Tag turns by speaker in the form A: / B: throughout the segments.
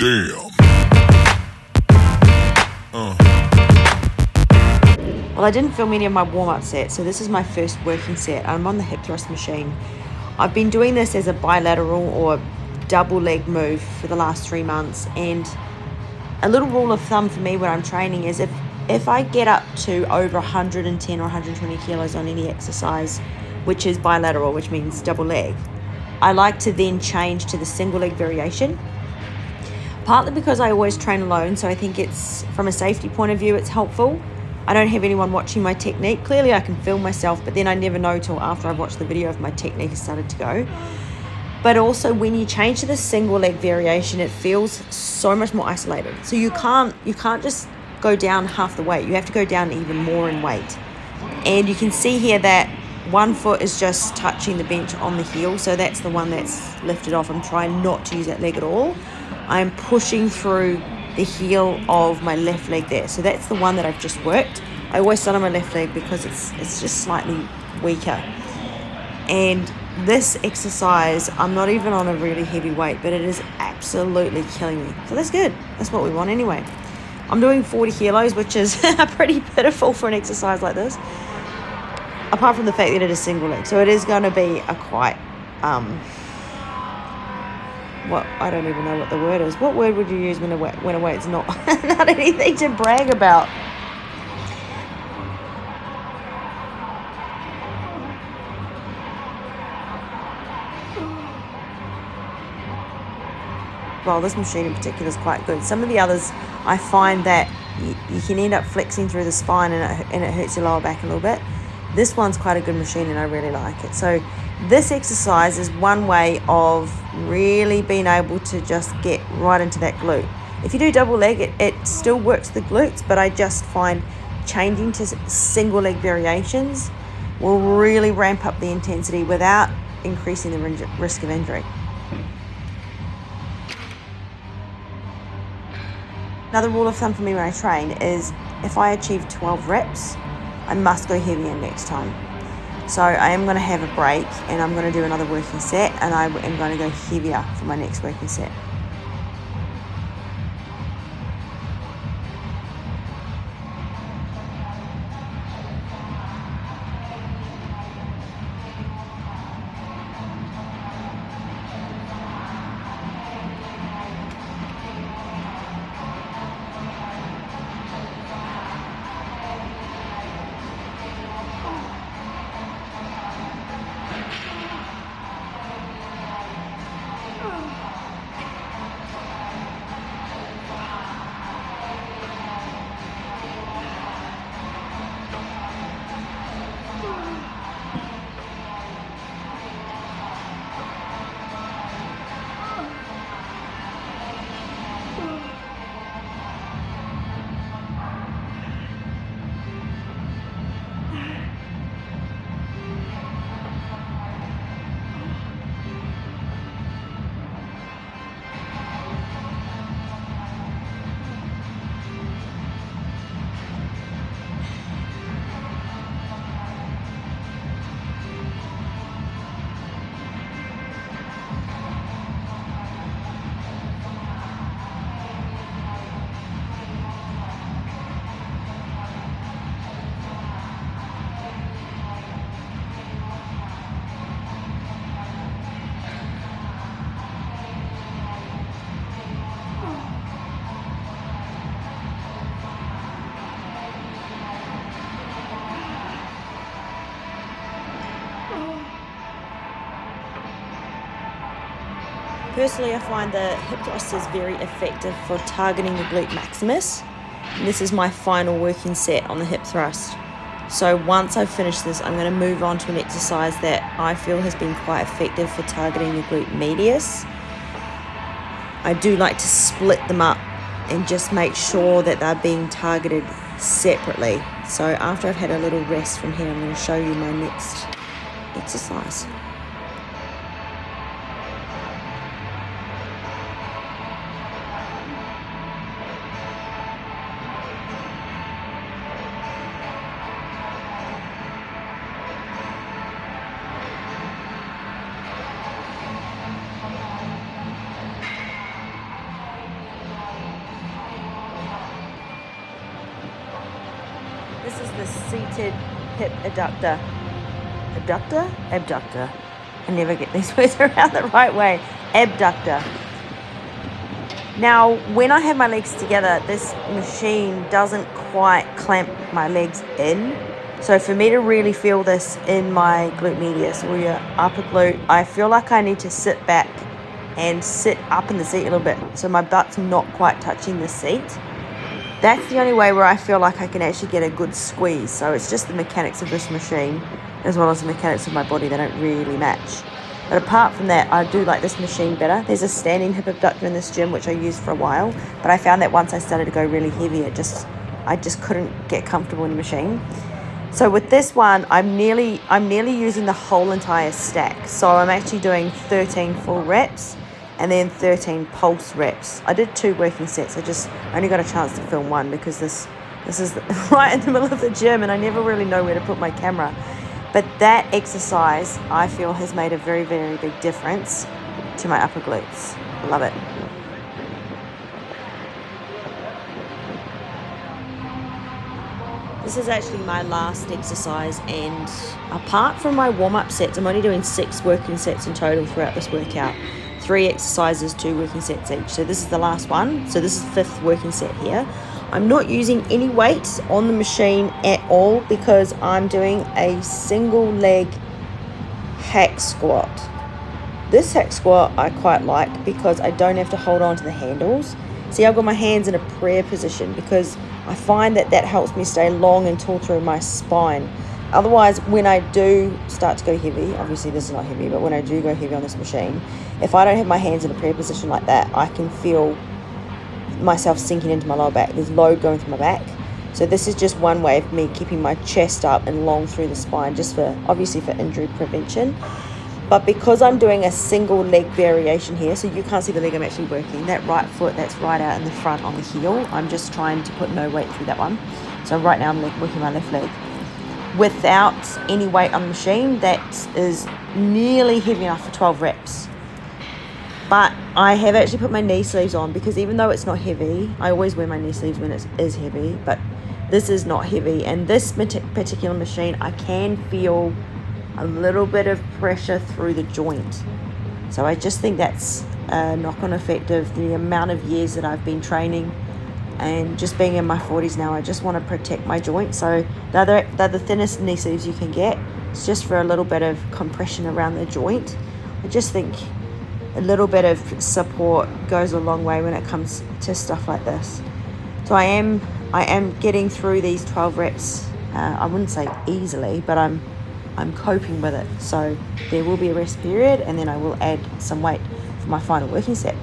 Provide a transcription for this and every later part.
A: Damn.
B: Well, I didn't film any of my warm-up sets, so this is my first working set. I'm on the hip thrust machine. I've been doing this as a bilateral or double leg move for the last 3 months, and a little rule of thumb for me when I'm training is if I get up to over 110 or 120 kilos on any exercise, which is bilateral, which means double leg, I like to then change to the single leg variation. Partly because I always train alone, so I think it's, from a safety point of view, it's helpful. I don't have anyone watching my technique. Clearly I can film myself, but then I never know till after I've watched the video if my technique has started to go. But also when you change to the single leg variation, it feels so much more isolated. So you can't just go down half the weight. You have to go down even more in weight. And you can see here that one foot is just touching the bench on the heel, so that's the one that's lifted off. I'm trying not to use that leg at all. I'm pushing through the heel of my left leg there. So that's the one that I've just worked. I always start on my left leg because it's just slightly weaker. And this exercise, I'm not even on a really heavy weight, but it is absolutely killing me. So that's good. That's what we want anyway. I'm doing 40 kilos, which is pretty pitiful for an exercise like this. Apart from the fact that it is single leg. So it is going to be a quite, I don't even know what the word is. What word would you use when a weight's not, not anything to brag about? Well, this machine in particular is quite good. Some of the others, I find that you can end up flexing through the spine and it hurts your lower back a little bit. This one's quite a good machine and I really like it. So this exercise is one way of really being able to just get right into that glute. If you do double leg, it still works the glutes, but I just find changing to single leg variations will really ramp up the intensity without increasing the risk of injury. Another rule of thumb for me when I train is if I achieve 12 reps, I must go heavier next time. So I am going to have a break and I'm going to do another working set, and I am going to go heavier for my next working set. Personally, I find the hip thrust is very effective for targeting the glute maximus. And this is my final working set on the hip thrust. So once I've finished this, I'm going to move on to an exercise that I feel has been quite effective for targeting the glute medius. I do like to split them up and just make sure that they're being targeted separately. So after I've had a little rest from here, I'm going to show you my next exercise. the seated hip adductor. Abductor. I never get these words around the right way. Abductor. Now, when I have my legs together, this machine doesn't quite clamp my legs in. So for me to really feel this in my glute medius or your upper glute, I feel like I need to sit back and sit up in the seat a little bit so my butt's not quite touching the seat. That's the only way where I feel like I can actually get a good squeeze. So it's just the mechanics of this machine as well as the mechanics of my body that don't really match. But apart from that, I do like this machine better. There's a standing hip abductor in this gym which I used for a while, but I found that once I started to go really heavy, I just couldn't get comfortable in the machine. So with this one, I'm nearly using the whole entire stack. So I'm actually doing 13 full reps and then 13 pulse reps. I did 2 working sets. I only got a chance to film one because this is right in the middle of the gym and I never really know where to put my camera. But that exercise, I feel, has made a very, very big difference to my upper glutes. I love it. This is actually my last exercise, and apart from my warm-up sets, I'm only doing 6 working sets in total throughout this workout. 3 exercises, 2 working sets each. So this is the last one. So this is the 5th working set here. I'm not using any weights on the machine at all because I'm doing a single leg hack squat. This hack squat I quite like because I don't have to hold on to the handles. See, I've got my hands in a prayer position because I find that helps me stay long and tall through my spine. Otherwise, when I do start to go heavy, obviously this is not heavy, but when I do go heavy on this machine, if I don't have my hands in a prayer position like that, I can feel myself sinking into my lower back. There's load going through my back. So this is just one way of me keeping my chest up and long through the spine, just obviously for injury prevention. But because I'm doing a single leg variation here, so you can't see the leg I'm actually working, that right foot that's right out in the front on the heel, I'm just trying to put no weight through that one. So right now I'm working my left leg. Without any weight on the machine, that is nearly heavy enough for 12 reps. But I have actually put my knee sleeves on because even though it's not heavy, I always wear my knee sleeves when it is heavy, but this is not heavy. And this particular machine, I can feel a little bit of pressure through the joint. So I just think that's a knock-on effect of the amount of years that I've been training and just being in my 40s now. I just want to protect my joints. So they're the thinnest knee sleeves you can get. It's just for a little bit of compression around the joint. I just think a little bit of support goes a long way when it comes to stuff like this. So I am getting through these 12 reps. I wouldn't say easily, but I'm coping with it. So there will be a rest period and then I will add some weight for my final working set.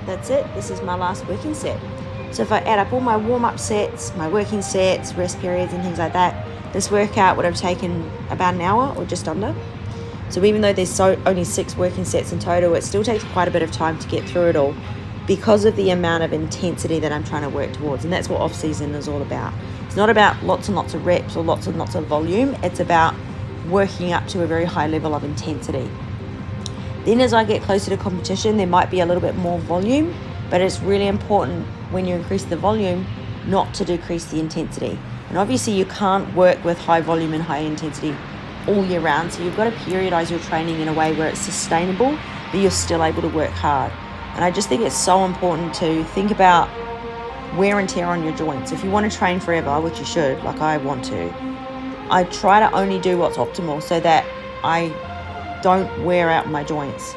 B: That's it. This is my last working set. So if I add up all my warm-up sets, my working sets, rest periods and things like that, this workout would have taken about an hour or just under. So even though there's only 6 working sets in total, it still takes quite a bit of time to get through it all because of the amount of intensity that I'm trying to work towards. And that's what off-season is all about. It's not about lots and lots of reps or lots and lots of volume. It's about working up to a very high level of intensity. Then as I get closer to competition, there might be a little bit more volume, but it's really important when you increase the volume not to decrease the intensity. And obviously you can't work with high volume and high intensity all year round, so you've got to periodize your training in a way where it's sustainable, but you're still able to work hard. And I just think it's so important to think about wear and tear on your joints. If you want to train forever, which you should, like I want to, I try to only do what's optimal so that I don't wear out my joints.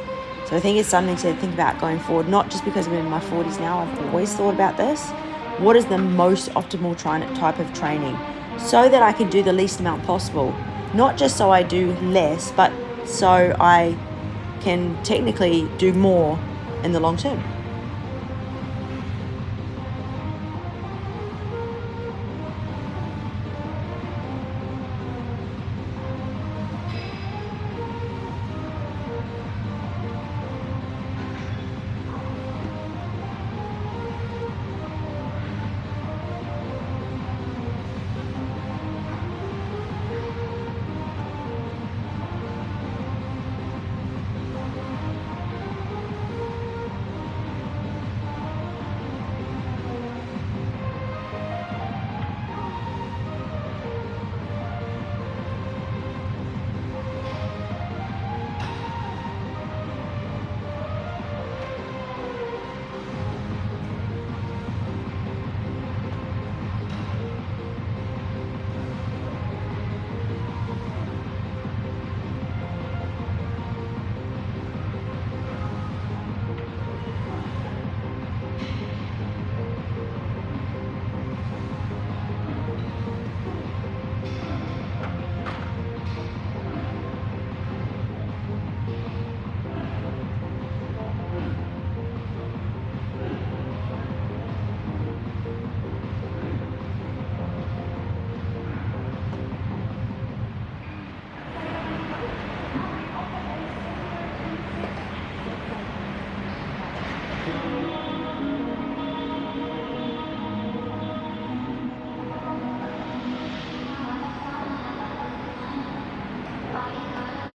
B: So I think it's something to think about going forward, not just because I'm in my 40s now. I've always thought about this. What is the most optimal type of training so that I can do the least amount possible? Not just so I do less, but so I can technically do more in the long term.